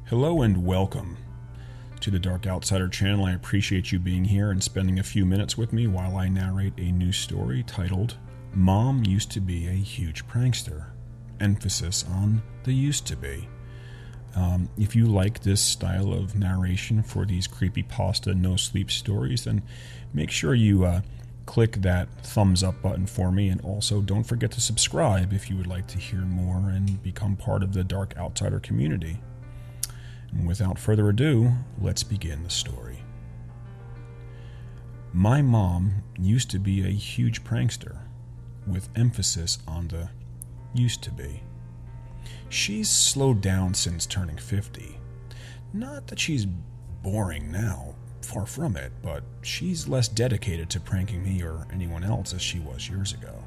Hello and welcome to the Dark Outsider Channel. I appreciate you being here and spending a few minutes with me while I narrate a new story titled, Mom Used to Be a Huge Prankster. Emphasis on the used to be. If you like this style of narration for these creepypasta no-sleep stories, then make sure you click that thumbs up button for me, and also don't forget to subscribe if you would like to hear more and become part of the Dark Outsider community. And without further ado, let's begin the story. My mom used to be a huge prankster, with emphasis on the used to be. She's slowed down since turning 50. Not that she's boring now, far from it, but she's less dedicated to pranking me or anyone else as she was years ago.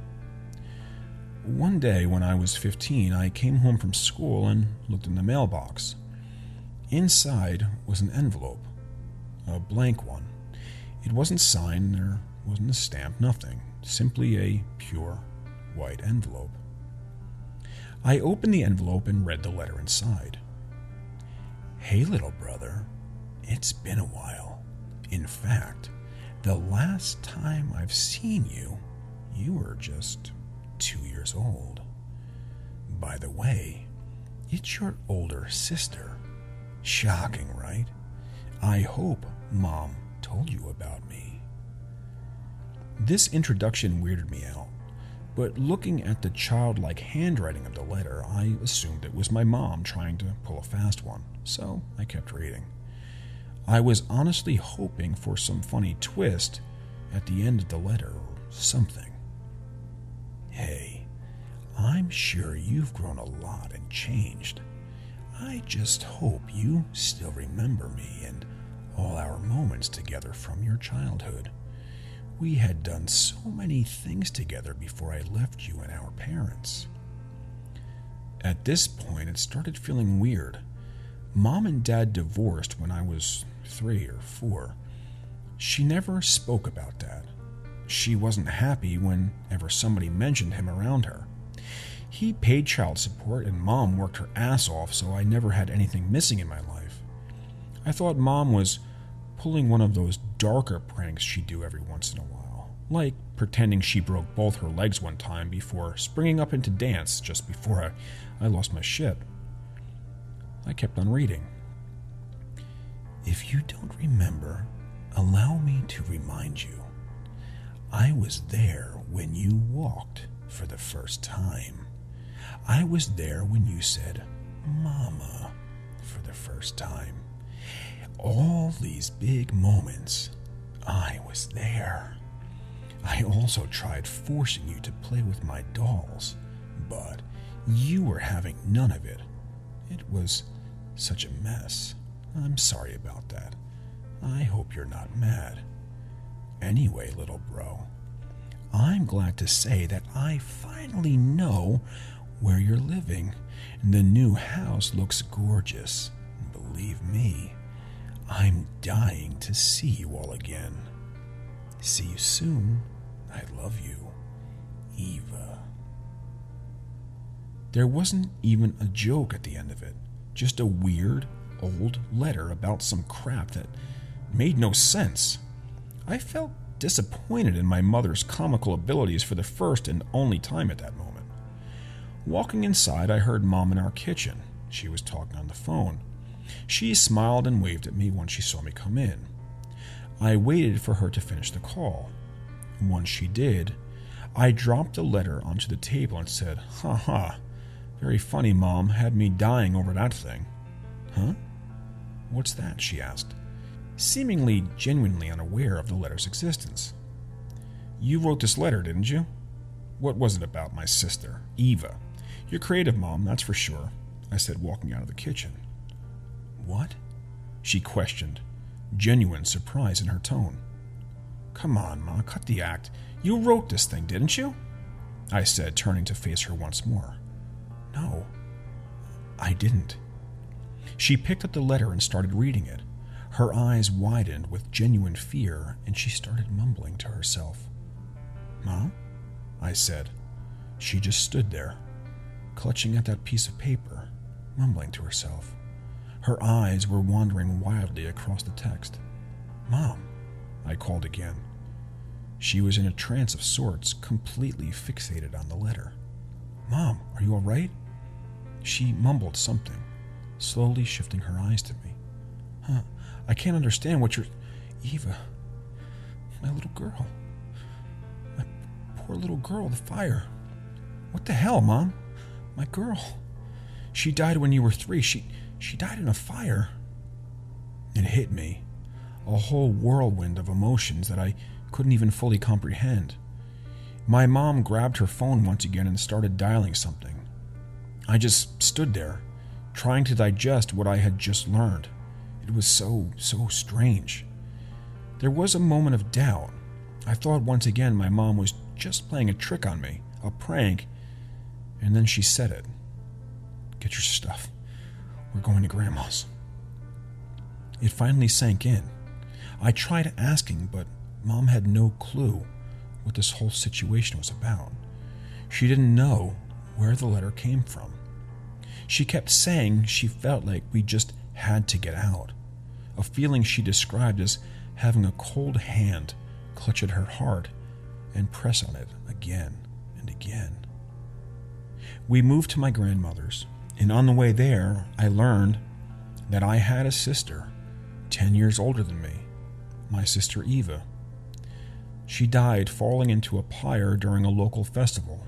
One day when I was 15, I came home from school and looked in the mailbox. Inside was an envelope, a blank one. It wasn't signed, there wasn't a stamp, nothing. Simply a pure white envelope. I opened the envelope and read the letter inside. Hey, little brother, it's been a while. In fact, the last time I've seen you, you were just 2 years old. By the way, it's your older sister. Shocking, right? I hope Mom told you about me. This introduction weirded me out, but looking at the childlike handwriting of the letter, I assumed it was my mom trying to pull a fast one, so I kept reading. I was honestly hoping for some funny twist at the end of the letter or something. Hey, I'm sure you've grown a lot and changed. I just hope you still remember me and all our moments together from your childhood. We had done so many things together before I left you and our parents. At this point, it started feeling weird. Mom and Dad divorced when I was 3 or 4. She never spoke about that. She wasn't happy whenever somebody mentioned him around her. He paid child support and Mom worked her ass off, so I never had anything missing in my life. I thought Mom was pulling one of those darker pranks she'd do every once in a while, like pretending she broke both her legs one time before springing up into dance just before I lost my shit. I kept on reading. If you don't remember, allow me to remind you. I was there when you walked for the first time. I was there when you said, Mama, for the first time. All these big moments, I was there. I also tried forcing you to play with my dolls, but you were having none of it. It was such a mess. I'm sorry about that. I hope you're not mad. Anyway, little bro, I'm glad to say that I finally know where you're living, and the new house looks gorgeous. Believe me, I'm dying to see you all again. See you soon. I love you, Eva. There wasn't even a joke at the end of it, just a weird, old letter about some crap that made no sense. I felt disappointed in my mother's comical abilities for the first and only time at that moment. Walking inside, I heard Mom in our kitchen. She was talking on the phone. She smiled and waved at me once she saw me come in. I waited for her to finish the call. Once she did, I dropped the letter onto the table and said, "Ha ha, very funny, Mom, had me dying over that thing." "Huh? What's that?" she asked, seemingly genuinely unaware of the letter's existence. "You wrote this letter, didn't you? What was it about my sister, Eva? You're creative, Mom, that's for sure," I said, walking out of the kitchen. "What?" she questioned, genuine surprise in her tone. "Come on, Ma, cut the act. You wrote this thing, didn't you?" I said, turning to face her once more. "No, I didn't." She picked up the letter and started reading it. Her eyes widened with genuine fear, and she started mumbling to herself. "Mom?" I said. She just stood there, clutching at that piece of paper, mumbling to herself. Her eyes were wandering wildly across the text. "Mom," I called again. She was in a trance of sorts, completely fixated on the letter. "Mom, are you all right?" She mumbled something, slowly shifting her eyes to me. "Huh, I can't understand what you're... Eva, my little girl. My poor little girl, the fire. What the hell, Mom? My girl. She died when you were 3. She died in a fire." It hit me, a whole whirlwind of emotions that I couldn't even fully comprehend. My mom grabbed her phone once again and started dialing something. I just stood there, trying to digest what I had just learned. It was so strange. There was a moment of doubt. I thought once again my mom was just playing a trick on me, a prank, and then she said it. "Get your stuff. We're going to Grandma's." It finally sank in. I tried asking, but Mom had no clue what this whole situation was about. She didn't know where the letter came from. She kept saying she felt like we just had to get out, a feeling she described as having a cold hand clutch at her heart and press on it again and again. We moved to my grandmother's, and on the way there, I learned that I had a sister 10 years older than me, my sister Eva. She died falling into a pyre during a local festival.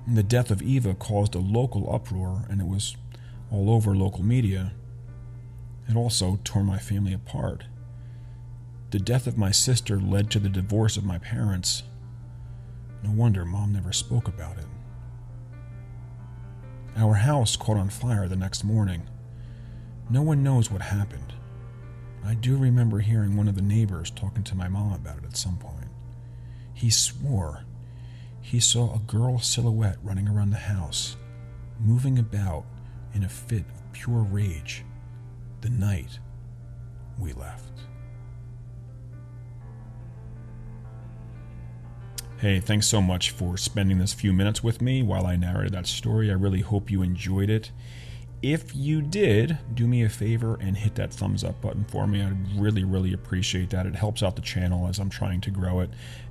The death of Eva caused a local uproar, and it was all over local media. It also tore my family apart. The death of my sister led to the divorce of my parents. No wonder Mom never spoke about it. Our house caught on fire the next morning. No one knows what happened. I do remember hearing one of the neighbors talking to my mom about it at some point. He swore he saw a girl silhouette running around the house, moving about in a fit of pure rage the night we left. Hey, thanks so much for spending this few minutes with me while I narrated that story. I really hope you enjoyed it. If you did, do me a favor and hit that thumbs up button for me. I'd really appreciate that. It helps out the channel as I'm trying to grow it.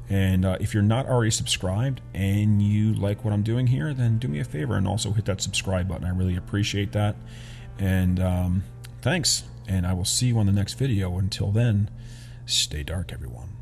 And if you're not already subscribed and you like what I'm doing here, then do me a favor and also hit that subscribe button. I really appreciate that. And thanks. And I will see you on the next video. Until then, stay dark, everyone.